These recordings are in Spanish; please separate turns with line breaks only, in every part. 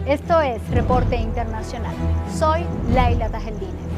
Esto es Reporte Internacional. Soy Laila Tajeldine.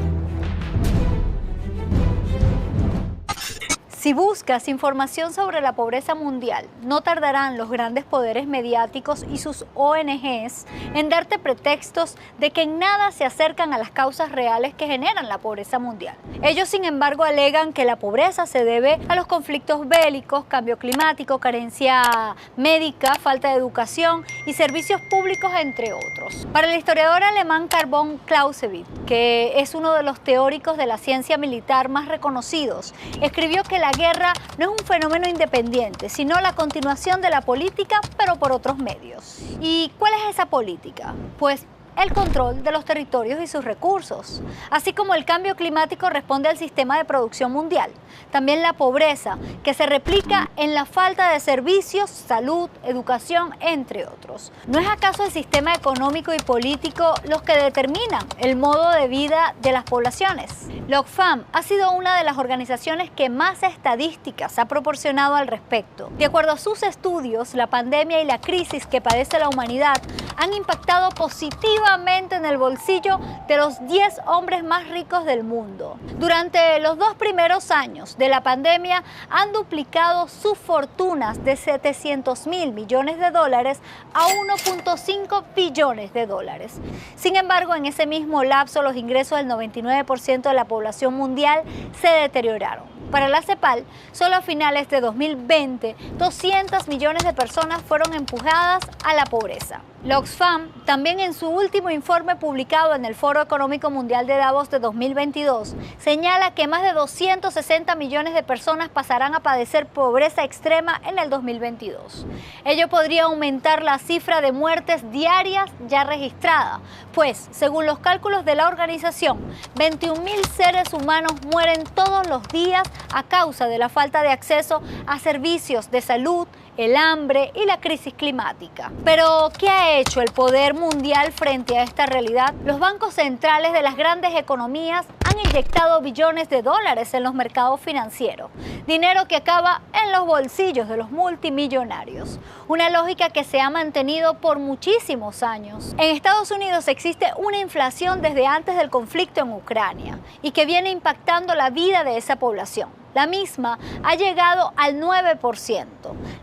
Si buscas información sobre la pobreza mundial, no tardarán los grandes poderes mediáticos y sus ONGs en darte pretextos de que en nada se acercan a las causas reales que generan la pobreza mundial. Ellos, sin embargo, alegan que la pobreza se debe a los conflictos bélicos, cambio climático, carencia médica, falta de educación y servicios públicos, entre otros. Para el historiador alemán Karl von Clausewitz, que es uno de los teóricos de la ciencia militar más reconocidos, escribió que la guerra no es un fenómeno independiente, sino la continuación de la política, pero por otros medios. ¿Y cuál es esa política? Pues el control de los territorios y sus recursos. Así como el cambio climático responde al sistema de producción mundial, también la pobreza, que se replica en la falta de servicios, salud, educación, entre otros. ¿No es acaso el sistema económico y político los que determinan el modo de vida de las poblaciones? La Oxfam ha sido una de las organizaciones que más estadísticas ha proporcionado al respecto. De acuerdo a sus estudios, la pandemia y la crisis que padece la humanidad han impactado positivamente en el bolsillo de los 10 hombres más ricos del mundo. Durante los 2 primeros años de la pandemia han duplicado sus fortunas de 700.000 millones de dólares a 1.5 billones de dólares. Sin embargo, en ese mismo lapso los ingresos del 99% de la población mundial se deterioraron. Para la CEPAL, solo a finales de 2020, 200 millones de personas fueron empujadas a la pobreza. La Oxfam, también en su último informe publicado en el Foro Económico Mundial de Davos de 2022, señala que más de 260 millones de personas pasarán a padecer pobreza extrema en el 2022. Ello podría aumentar la cifra de muertes diarias ya registrada, pues, según los cálculos de la organización, 21.000 seres humanos mueren todos los días a causa de la falta de acceso a servicios de salud, el hambre y la crisis climática. Pero, ¿qué ha hecho el poder mundial frente a esta realidad? Los bancos centrales de las grandes economías han inyectado billones de dólares en los mercados financieros, dinero que acaba en los bolsillos de los multimillonarios, una lógica que se ha mantenido por muchísimos años. En Estados Unidos existe una inflación desde antes del conflicto en Ucrania y que viene impactando la vida de esa población. La misma ha llegado al 9%.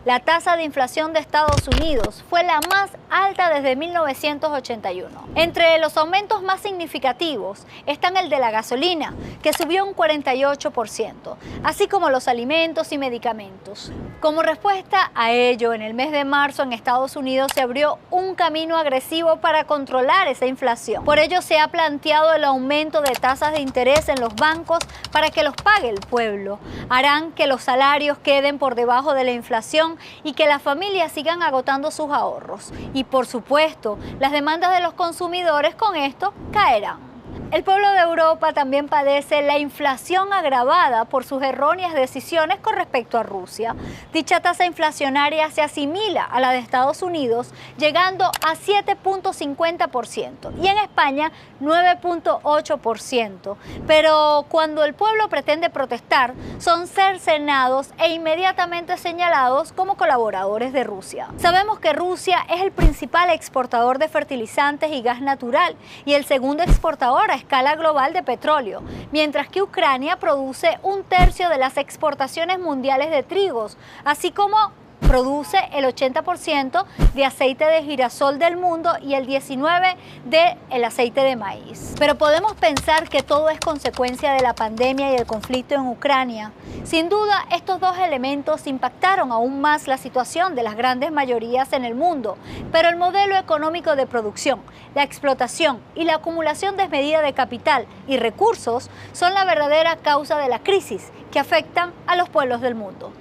La tasa de inflación de Estados Unidos fue la más alta desde 1981. Entre los aumentos más significativos están el de la gasolina, que subió un 48%, así como los alimentos y medicamentos. Como respuesta a ello, en el mes de marzo en Estados Unidos se abrió un camino agresivo para controlar esa inflación. Por ello se ha planteado el aumento de tasas de interés en los bancos para que los pague el pueblo. Harán que los salarios queden por debajo de la inflación y que las familias sigan agotando sus ahorros. Y por supuesto, las demandas de los consumidores con esto caerán. El pueblo de Europa también padece la inflación agravada por sus erróneas decisiones con respecto a Rusia. Dicha tasa inflacionaria se asimila a la de Estados Unidos, llegando a 7.50% y en España 9.8%. Pero cuando el pueblo pretende protestar, son cercenados e inmediatamente señalados como colaboradores de Rusia. Sabemos que Rusia es el principal exportador de fertilizantes y gas natural y el segundo exportador a escala global de petróleo, mientras que Ucrania produce 1/3 de las exportaciones mundiales de trigos, así como produce el 80% de aceite de girasol del mundo y el 19% del aceite de maíz. Pero podemos pensar que todo es consecuencia de la pandemia y el conflicto en Ucrania. Sin duda, estos dos elementos impactaron aún más la situación de las grandes mayorías en el mundo, pero el modelo económico de producción, la explotación y la acumulación desmedida de capital y recursos son la verdadera causa de la crisis que afectan a los pueblos del mundo.